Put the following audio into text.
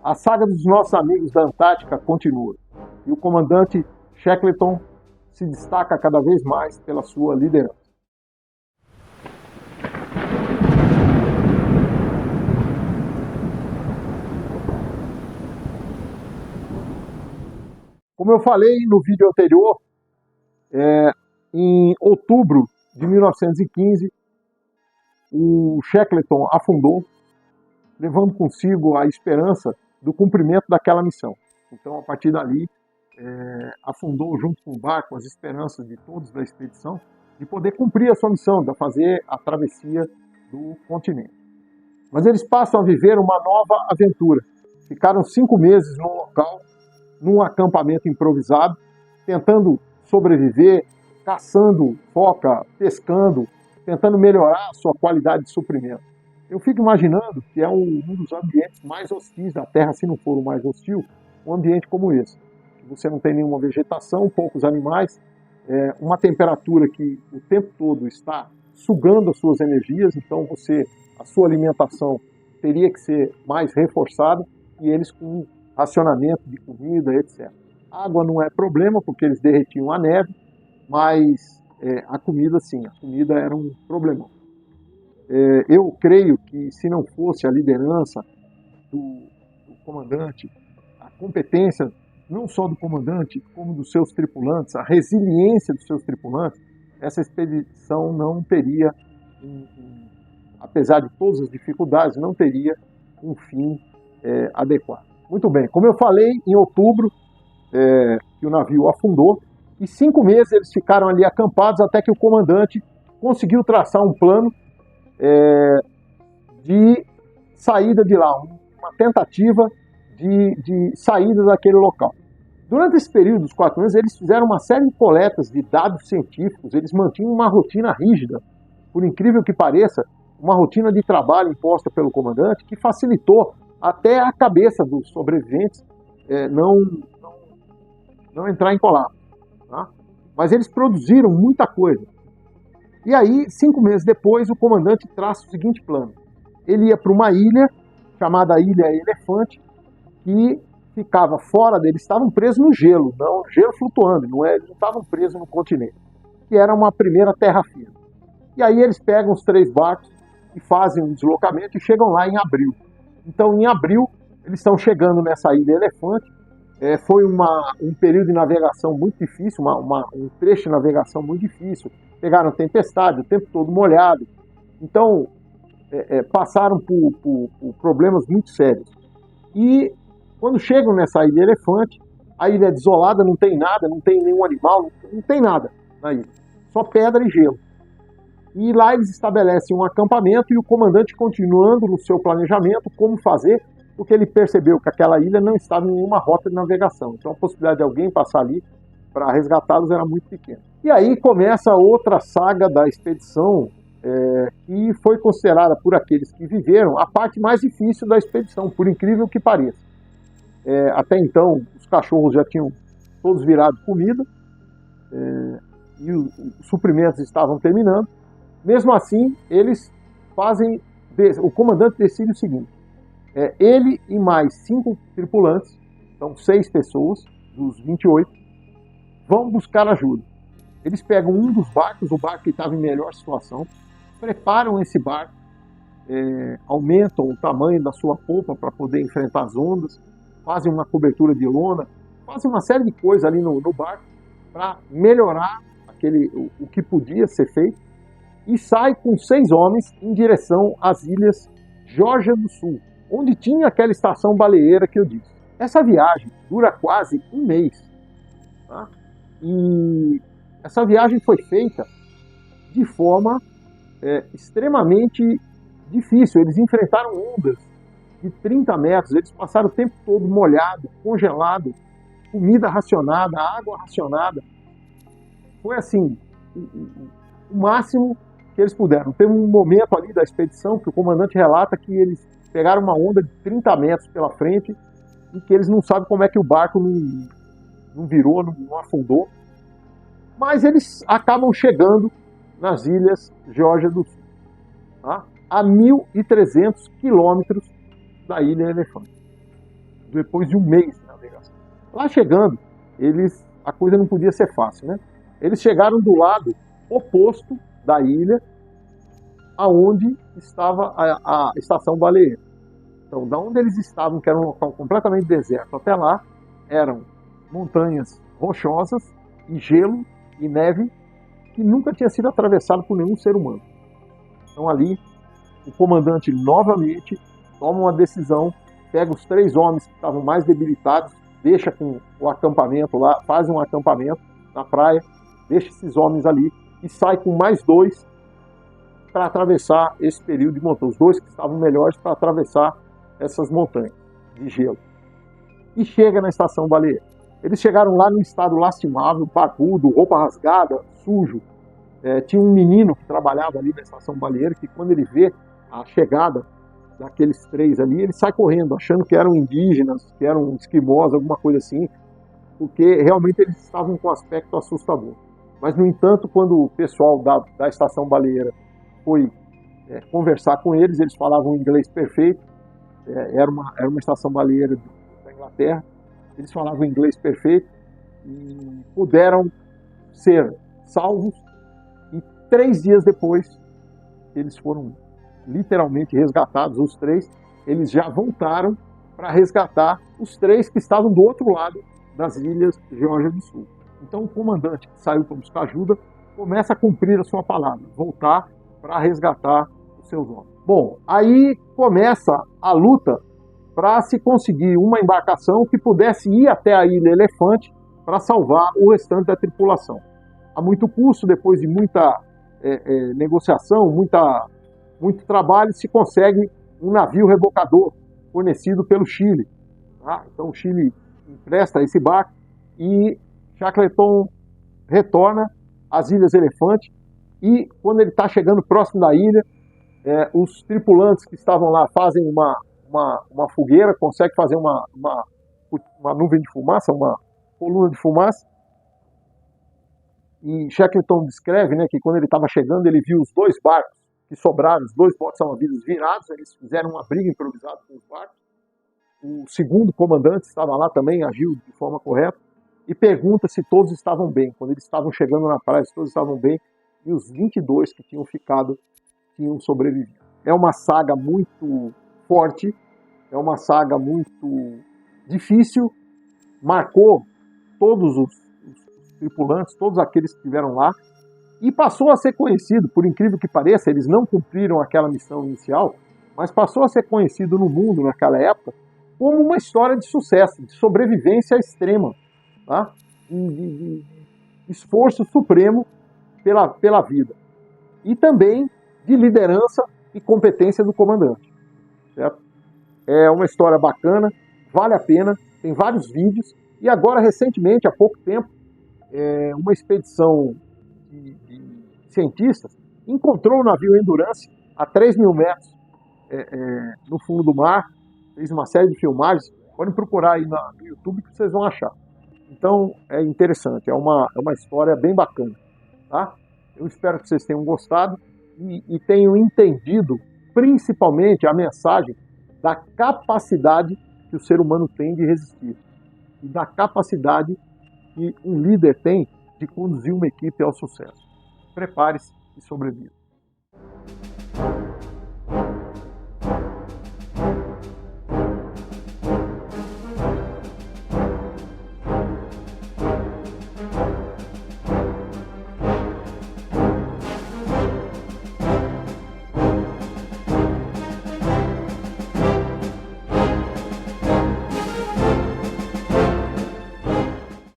A saga dos nossos amigos da Antártica continua e o comandante Shackleton se destaca cada vez mais pela sua liderança. Como eu falei no vídeo anterior, em outubro de 1915, o Shackleton afundou, levando consigo a esperança do cumprimento daquela missão. Então, a partir dali, afundou junto com o barco as esperanças de todos da expedição de poder cumprir a sua missão, de fazer a travessia do continente. Mas eles passam a viver uma nova aventura. Ficaram 5 meses no local, num acampamento improvisado, tentando sobreviver, caçando foca, pescando, tentando melhorar a sua qualidade de suprimento. Eu fico imaginando que é um dos ambientes mais hostis da Terra, se não for o mais hostil, um ambiente como esse. Você não tem nenhuma vegetação, poucos animais, uma temperatura que o tempo todo está sugando as suas energias, então a sua alimentação teria que ser mais reforçada, e eles com racionamento de comida, etc. A água não é problema, porque eles derretiam a neve, mas a comida sim, a comida era um problemão. Eu creio que se não fosse a liderança do comandante, a competência não só do comandante, como dos seus tripulantes, a resiliência dos seus tripulantes, essa expedição não teria, apesar de todas as dificuldades, não teria um fim adequado. Muito bem, como eu falei, em outubro, que o navio afundou, e 5 meses eles ficaram ali acampados até que o comandante conseguiu traçar um plano de saída de lá, uma tentativa de saída daquele local. Durante esse período dos 4 anos, eles fizeram uma série de coletas de dados científicos, eles mantinham uma rotina rígida, por incrível que pareça, uma rotina de trabalho imposta pelo comandante, que facilitou até a cabeça dos sobreviventes não entrar em colapso. Tá? Mas eles produziram muita coisa. E aí, 5 meses depois, o comandante traça o seguinte plano. Ele ia para uma ilha, chamada Ilha Elefante, que ficava fora deles, estavam presos no gelo, não gelo flutuando, eles não estavam presos no continente, que era uma primeira terra firme. E aí eles pegam os 3 barcos e fazem um deslocamento e chegam lá em abril. Então, em abril, eles estão chegando nessa Ilha Elefante. Foi um período de navegação muito difícil, um trecho de navegação muito difícil. Pegaram tempestade, o tempo todo molhado. Então, passaram por problemas muito sérios. E quando chegam nessa Ilha Elefante, a ilha é desolada, não tem nada, não tem nenhum animal, não tem nada na ilha. Só pedra e gelo. E lá eles estabelecem um acampamento e o comandante continuando no seu planejamento, como fazer, porque ele percebeu que aquela ilha não estava em nenhuma rota de navegação. Então a possibilidade de alguém passar ali para resgatá-los era muito pequena. E aí começa outra saga da expedição, que foi considerada por aqueles que viveram a parte mais difícil da expedição, por incrível que pareça. Até então, os cachorros já tinham todos virado comida, e os suprimentos estavam terminando. Mesmo assim, o comandante decide o seguinte, ele e mais 5 tripulantes, então 6 pessoas, dos 28, vão buscar ajuda. Eles pegam um dos barcos, o barco que estava em melhor situação, preparam esse barco, aumentam o tamanho da sua polpa para poder enfrentar as ondas, fazem uma cobertura de lona, fazem uma série de coisas ali no barco para melhorar o que podia ser feito, e sai com 6 homens em direção às ilhas Geórgia do Sul, onde tinha aquela estação baleeira que eu disse. Essa viagem dura quase 1 mês. Tá? E essa viagem foi feita de forma extremamente difícil. Eles enfrentaram ondas de 30 metros, eles passaram o tempo todo molhado, congelado, comida racionada, água racionada. Foi assim, o máximo que eles puderam. Teve um momento ali da expedição que o comandante relata que eles pegaram uma onda de 30 metros pela frente e que eles não sabem como é que o barco não virou, não afundou. Mas eles acabam chegando nas ilhas Geórgia do Sul, tá? A 1.300 quilômetros da Ilha Elefante. depois de um mês de navegação. Lá chegando, a coisa não podia ser fácil, né? Eles chegaram do lado oposto da ilha, aonde estava a estação baleeira. Então, da onde eles estavam, que era um local completamente deserto, até lá, eram montanhas rochosas e gelo e neve que nunca tinha sido atravessado por nenhum ser humano. Então, ali, o comandante novamente toma uma decisão, pega os 3 homens que estavam mais debilitados, deixa com o acampamento lá, faz um acampamento na praia, deixa esses homens ali e sai com mais 2 para atravessar esse período de montanha. Os 2 que estavam melhores para atravessar essas montanhas de gelo. E chega na estação baleeira. Eles chegaram lá num estado lastimável, barbudo, roupa rasgada, sujo. Tinha um menino que trabalhava ali na estação baleeira, que quando ele vê a chegada daqueles 3 ali, ele sai correndo, achando que eram indígenas, que eram esquimós, alguma coisa assim, porque realmente eles estavam com um aspecto assustador. Mas, no entanto, quando o pessoal da estação baleeira foi conversar com eles falavam inglês perfeito, era uma estação baleeira da Inglaterra, eles falavam inglês perfeito e puderam ser salvos, e 3 dias depois eles foram literalmente resgatados, os 3, eles já voltaram para resgatar os 3 que estavam do outro lado das ilhas de Geórgia do Sul. Então o comandante que saiu para buscar ajuda começa a cumprir a sua palavra, voltar para resgatar os seus homens. Bom, aí começa a luta para se conseguir uma embarcação que pudesse ir até a Ilha Elefante para salvar o restante da tripulação. A muito custo, depois de muita negociação, muito trabalho, se consegue um navio rebocador fornecido pelo Chile. Tá? Então o Chile empresta esse barco e Shackleton retorna às Ilhas Elefante, e quando ele está chegando próximo da ilha, os tripulantes que estavam lá fazem uma fogueira, conseguem fazer uma nuvem de fumaça, uma coluna de fumaça, e Shackleton descreve, né, que quando ele estava chegando, ele viu os 2 barcos que sobraram, os 2 botes salva-vidas virados, eles fizeram uma briga improvisada com os barcos. O segundo comandante estava lá também, agiu de forma correta, e pergunta se todos estavam bem. Quando eles estavam chegando na praia, se todos estavam bem, e os 22 que tinham ficado tinham sobrevivido. É uma saga muito forte, é uma saga muito difícil, marcou todos os tripulantes, todos aqueles que estiveram lá, e passou a ser conhecido, por incrível que pareça, eles não cumpriram aquela missão inicial, mas passou a ser conhecido no mundo naquela época como uma história de sucesso, de sobrevivência extrema, tá? De esforço supremo pela vida. E também de liderança e competência do comandante. Certo? É uma história bacana, vale a pena, tem vários vídeos, e agora, recentemente, há pouco tempo, uma expedição de cientistas encontrou o navio Endurance a 3.000 metros no fundo do mar, fez uma série de filmagens, podem procurar aí no YouTube que vocês vão achar. Então é interessante, é uma história bem bacana. Tá? Eu espero que vocês tenham gostado e tenham entendido principalmente a mensagem da capacidade que o ser humano tem de resistir e da capacidade que um líder tem de conduzir uma equipe ao sucesso. Prepare-se e sobreviva.